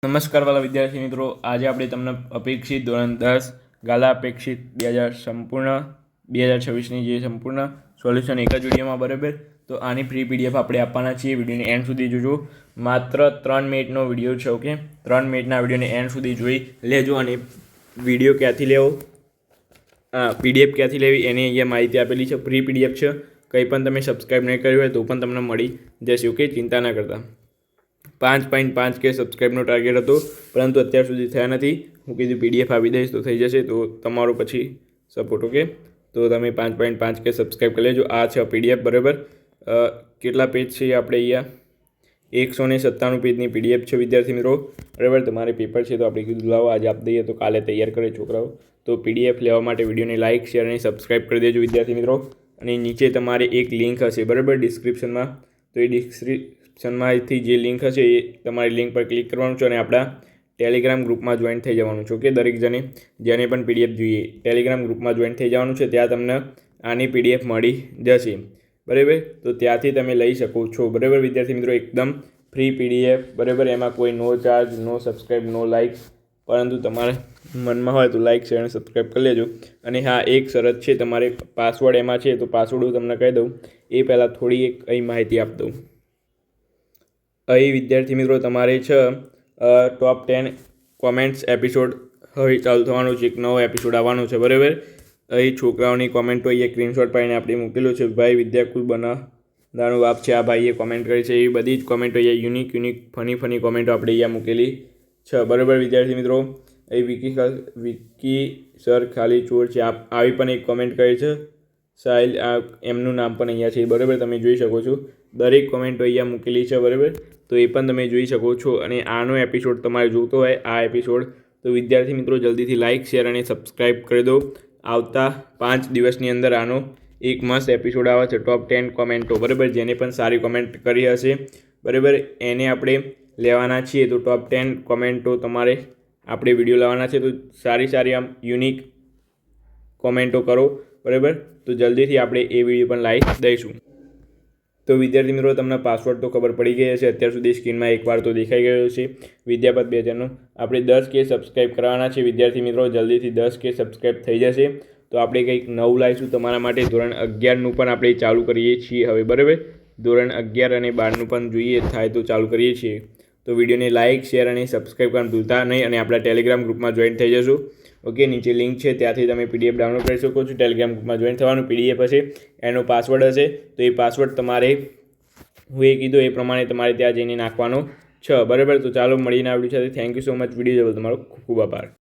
નમસ્કાર વાલા વિદ્યાર્થી મિત્રો, આજે આપણે તમને અપેક્ષિત ધોરણ 10 ગાલા અપેક્ષિત 2026ની જે સંપૂર્ણ સોલ્યુશન એક જ વિડીયોમાં બરાબર. તો આની ફ્રી પીડીએફ આપણે આપવાના છીએ. વિડીયોને એન્ડ સુધી જોજો. માત્ર 3 મિનિટનો વિડીયો છે. ઓકે, 3 મિનિટના વિડીયોને એન્ડ સુધી જોઈ લેજો. અને વિડીયો ક્યાંથી લેવો, પીડીએફ ક્યાંથી લેવી એની અહીંયા માહિતી આપેલી છે. ફ્રી પીડીએફ છે. કંઈ પણ તમે સબસ્ક્રાઈબ નહીં કર્યું હોય તો પણ તમને મળી જશે. ઓકે, ચિંતા ના કરતા. 5.5K સબસ્ક્રાઈબનો ટાર્ગેટ હતો, પરંતુ અત્યાર સુધી થયા નથી. હું કીધું પીડીએફ આપી દઈશ તો થઈ જશે, તો તમારો પછી સપોર્ટ. ઓકે, તો તમે 5.5K સબસ્ક્રાઈબ કરી લેજો. આ છે પીડીએફ બરાબર. કેટલા પેજ છે આપણે અહીંયા? 197 પેજની પીડીએફ છે વિદ્યાર્થી મિત્રો બરાબર. તમારે પેપર છે તો આપણે કીધું લાવો આજે આપી દઈએ તો કાલે તૈયાર કરે છોકરાઓ. તો પીડીએફ લેવા માટે વિડીયોને લાઇક, શેર અને સબસ્ક્રાઈબ કરી દેજો વિદ્યાર્થી મિત્રો. અને નીચે તમારે એક લિંક હશે બરાબર ડિસ્ક્રિપ્શનમાં. તો એ ડિસ્ક્રિપ્શનમાંથી જે લિંક હશે એ તમારી લિંક પર ક્લિક કરવાનું છે અને આપણા ટેલિગ્રામ ગ્રુપમાં જોઈન થઈ જવાનું છે. ઓકે, દરેક જણે જેને પણ પીડીએફ જોઈએ ટેલિગ્રામ ગ્રુપમાં જોઈન થઈ જવાનું છે. ત્યાં તમને આની પીડીએફ મળી જશે બરાબર. તો ત્યાંથી તમે લઈ શકો છો બરાબર વિદ્યાર્થી મિત્રો. એકદમ ફ્રી પીડીએફ બરાબર. એમાં કોઈ નો ચાર્જ, નો સબસ્ક્રાઈબ, નો લાઇક. પરંતુ તમારે મનમાં હોય તો લાઇક, શેર અને સબસ્ક્રાઈબ કરી લેજો. અને હા, એક શરત છે, તમારે પાસવર્ડ એમાં છે. તો પાસવર્ડ હું તમને કહી દઉં એ પહેલાં થોડી એક અહીં માહિતી આપી દઉં. અહીં વિદ્યાર્થી મિત્રો તમારે છે ટોપ 10 કોમેન્ટ્સ એપિસોડ હવે ચાલુ થવાનો છે. એક નવો એપિસોડ આવવાનો છે બરાબર. અહીં છોકરાઓની કોમેન્ટો અહીંયા સ્ક્રીનશોટ પાડીને આપણે મૂકેલો છે. ભાઈ વિદ્યાકુલ બનાવવાનું બાપ છે, આ ભાઈએ કોમેન્ટ કરી છે. એવી બધી જ કોમેન્ટો અહીંયા યુનિક ફની કોમેન્ટો આપણે અહીંયા મૂકેલી છે બરાબર વિદ્યાર્થી મિત્રો. અહીં વિકી સર ખાલી ચોર છે, આવી પણ એક કોમેન્ટ કરી છે. સાહિલ, એમનું નામ પણ અહીંયા છે બરાબર. તમે જોઈ શકો છો દરેક કોમેન્ટો અહીંયા મૂકેલી છે બરાબર. તો એ પણ તમે જોઈ શકો છો. અને આનો એપિસોડ તમારે જોતો હોય આ એપિસોડ, તો વિદ્યાર્થી મિત્રો જલ્દીથી લાઇક, શેર અને સબસ્ક્રાઈબ કરી દો. આવતા 5 દિવસની અંદર આનો એક મસ્ત એપિસોડ આવે છે. ટોપ 10 કોમેન્ટો બરાબર. જેને પણ સારી કોમેન્ટ કરી હશે બરાબર એને આપણે લેવાના છીએ. તો ટોપ 10 કોમેન્ટો તમારે આપણે વિડીયો લાવવાના છે. તો સારી આમ યુનિક કોમેન્ટો કરો બરાબર. તો જલ્દીથી આપણે એ વિડીયો પણ લાવી દઈશું. તો વિદ્યાર્થી મિત્રો તમને પાસવર્ડ તો ખબર પડી ગઈ હશે. અત્યાર સુધી સ્ક્રીનમાં એકવાર તો દેખાઈ ગયો છે. વિદ્યાપત 2 ચેનલનું આપણે 10K સબસ્ક્રાઈબ કરવાના છે વિદ્યાર્થી મિત્રો. જલ્દીથી 10K સબસ્ક્રાઈબ થઈ જશે તો આપણે કંઈક નવું લાવીશું તમારા માટે. ધોરણ 11નું પણ આપણે ચાલુ કરીએ છીએ હવે બરાબર. ધોરણ 11 અને 12નું પણ જોઈએ થાય તો ચાલુ કરીએ છીએ. તો વિડીયોને લાઇક, શેર અને સબસ્ક્રાઈબ કરવાનું ભૂલતા નહીં. અને આપણા ટેલિગ્રામ ગ્રુપમાં જોઈન થઈ જશું. ઓકે, નીચે લિંક છે, ત્યાંથી તમે પીડીએફ ડાઉનલોડ કરી શકો છો. ટેલિગ્રામ ગ્રુપમાં જોઈન થવાનું. પીડીએફ હશે, એનો પાસવર્ડ હશે. તો એ પાસવર્ડ તમારે હું એ કીધું એ પ્રમાણે તમારે ત્યાં જઈને નાખવાનો છે બરાબર. તો ચાલો મળીને આવડ્યું છે. Thank you so much. Video જોવો તમારો ખૂબ ખૂબ આભાર.